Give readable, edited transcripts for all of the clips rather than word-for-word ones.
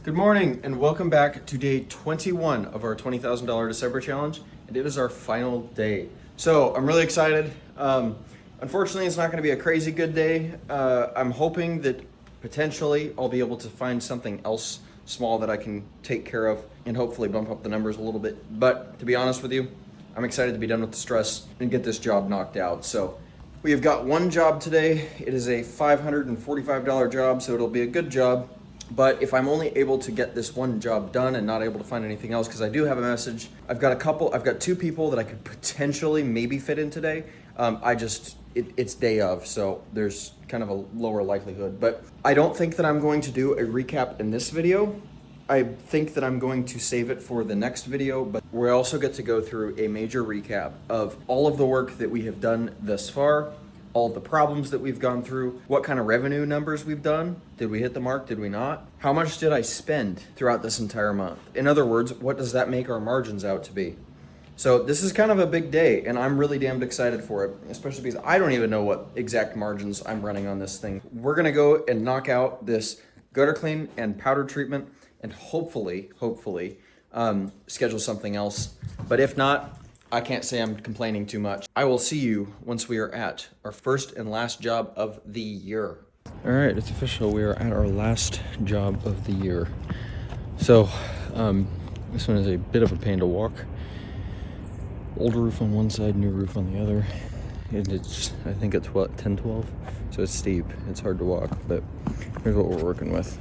Good morning and welcome back to day 21 of our $20,000 December challenge, and it is our final day. So I'm really excited. Unfortunately, it's not going to be a crazy good day. I'm hoping that potentially I'll be able to find something else small that I can take care of and hopefully bump up the numbers a little bit. But to be honest with you, I'm excited to be done with the stress and get this job knocked out. So we have got one job today. It is a $545 job, so it'll be a good job. But if I'm only able to get this one job done and not able to find anything else, because I do have a message, I've got two people that I could potentially maybe fit in today. It's day of, so there's kind of a lower likelihood. But I don't think that I'm going to do a recap in this video. I think that I'm going to save it for the next video, but we also get to go through a major recap of all of the work that we have done thus far, all of the problems that we've gone through, what kind of revenue numbers we've done. Did we hit the mark? Did we not? How much did I spend throughout this entire month? In other words, what does that make our margins out to be? So this is kind of a big day, and I'm really damned excited for it, especially because I don't even know what exact margins I'm running on this thing. We're gonna go and knock out this gutter clean and powder treatment and hopefully, schedule something else. But if not, I can't say I'm complaining too much. I will see you once we are at our first and last job of the year. All right, it's official. We are at our last job of the year. So this one is a bit of a pain to walk. Old roof on one side, new roof on the other. And it's, I think it's what, 10, 12? So it's steep, it's hard to walk, but here's what we're working with.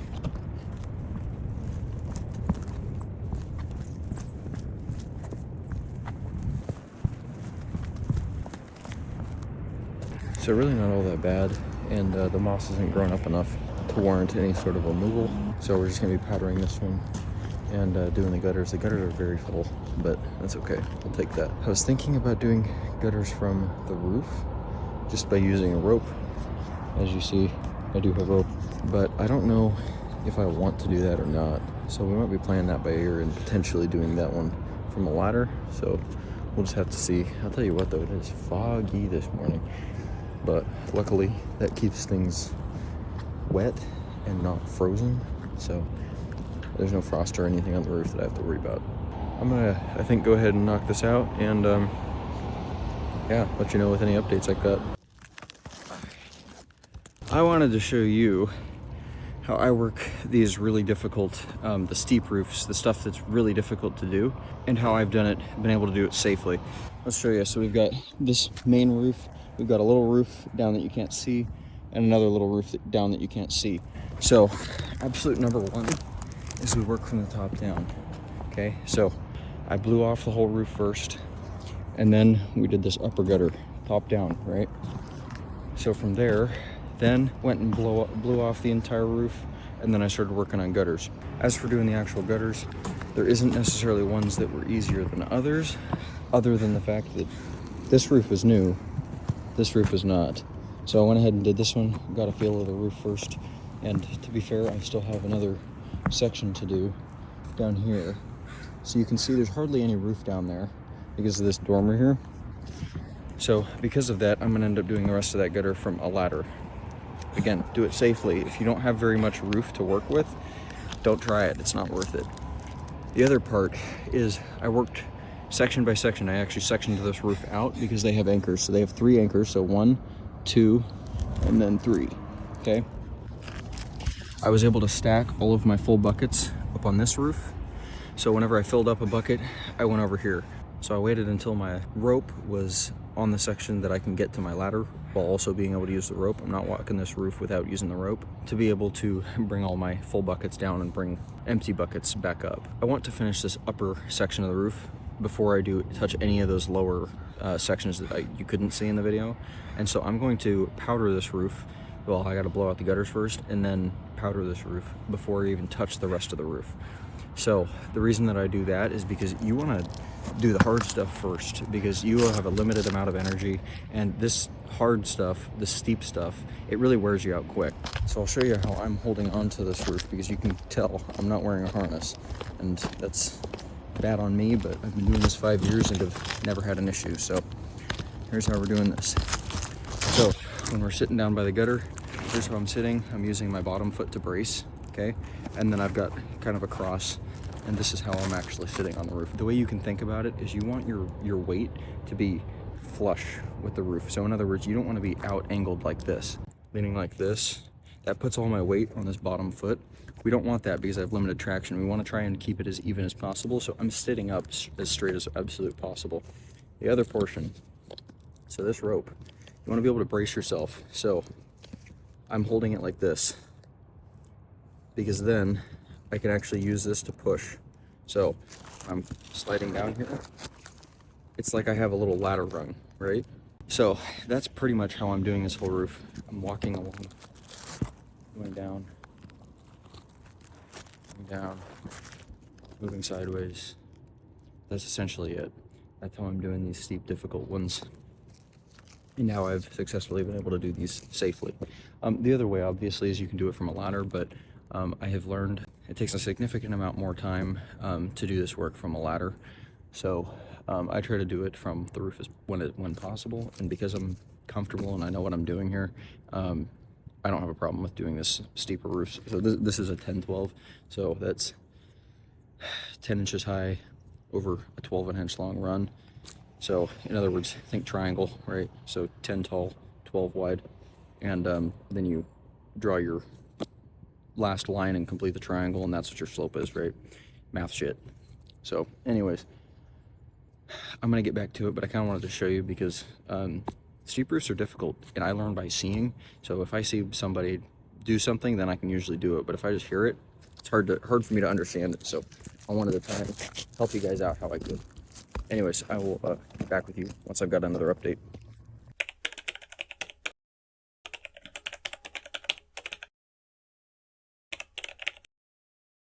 So really not all that bad, and the moss isn't grown up enough to warrant any sort of removal. So we're just gonna be powdering this one and doing the gutters. The gutters are very full, but that's okay, I'll take that. I was thinking about doing gutters from the roof just by using a rope. As you see, I do have rope, but I don't know if I want to do that or not. So we might be playing that by ear and potentially doing that one from a ladder. So we'll just have to see. I'll tell you what though, it is foggy this morning. But luckily that keeps things wet and not frozen, so there's no frost or anything on the roof that I have to worry about. I'm gonna, I think, go ahead and knock this out and yeah, let you know with any updates I've got. I wanted to show you how I work these really difficult, the steep roofs, the stuff that's really difficult to do, and how I've done it, been able to do it safely. Let's show you. So we've got this main roof. We've got a little roof down that you can't see and another little roof down that you can't see. So absolute number one is we work from the top down. Okay, so I blew off the whole roof first, and then we did this upper gutter, top down, right? So from there, then went and blew off the entire roof, and then I started working on gutters. As for doing the actual gutters, there isn't necessarily ones that were easier than others, other than the fact that this roof is new. This roof is not. So I went ahead and did this one, got a feel of the roof first. And to be fair, I still have another section to do down here. So you can see there's hardly any roof down there because of this dormer here. So because of that, I'm gonna end up doing the rest of that gutter from a ladder. Again, do it safely. If you don't have very much roof to work with, don't try it, it's not worth it. The other part is I worked section by section. I actually sectioned this roof out because they have anchors. So they have 3 anchors. So 1, 2, and then 3. Okay. I was able to stack all of my full buckets up on this roof. So whenever I filled up a bucket, I went over here. So I waited until my rope was on the section that I can get to my ladder while also being able to use the rope. I'm not walking this roof without using the rope to be able to bring all my full buckets down and bring empty buckets back up. I want to finish this upper section of the roof before I do touch any of those lower sections that you couldn't see in the video. And so I'm going to powder this roof. Well, I gotta blow out the gutters first and then powder this roof before I even touch the rest of the roof. So the reason that I do that is because you wanna do the hard stuff first, because you will have a limited amount of energy, and this hard stuff, the steep stuff, it really wears you out quick. So I'll show you how I'm holding onto this roof, because you can tell I'm not wearing a harness, and that's bad on me, but I've been doing this 5 years and have never had an issue. So here's how we're doing this. So when we're sitting down by the gutter, here's how I'm sitting. I'm using my bottom foot to brace, okay? And then I've got kind of across, and this is how I'm actually sitting on the roof. The way you can think about it is you want your weight to be flush with the roof. So in other words, you don't want to be out angled like this, leaning like this. That puts all my weight on this bottom foot. We don't want that because I have limited traction. We want to try and keep it as even as possible. So I'm sitting up as straight as absolute possible. The other portion, so this rope, you want to be able to brace yourself. So I'm holding it like this because then I can actually use this to push. So I'm sliding down here. It's like I have a little ladder rung, right? So that's pretty much how I'm doing this whole roof. I'm walking along, going down, moving sideways. That's essentially it. That's how I'm doing these steep, difficult ones. And now I've successfully been able to do these safely. The other way, obviously, is you can do it from a ladder, but I have learned it takes a significant amount more time to do this work from a ladder. So I try to do it from the roof when possible, and because I'm comfortable and I know what I'm doing here, I don't have a problem with doing this steeper roofs. So this is a 10-12, so that's 10 inches high over a 12-inch long run. So in other words, think triangle, right? So 10 tall, 12 wide, and then you draw your last line and complete the triangle, and that's what your slope is, right? Math shit. So anyways, I'm gonna get back to it, but I kind of wanted to show you because steep roofs are difficult, and I learn by seeing. So if I see somebody do something, then I can usually do it. But if I just hear it, it's hard for me to understand it. So I wanted to try and help you guys out how I could. Anyways, I will be back with you once I've got another update.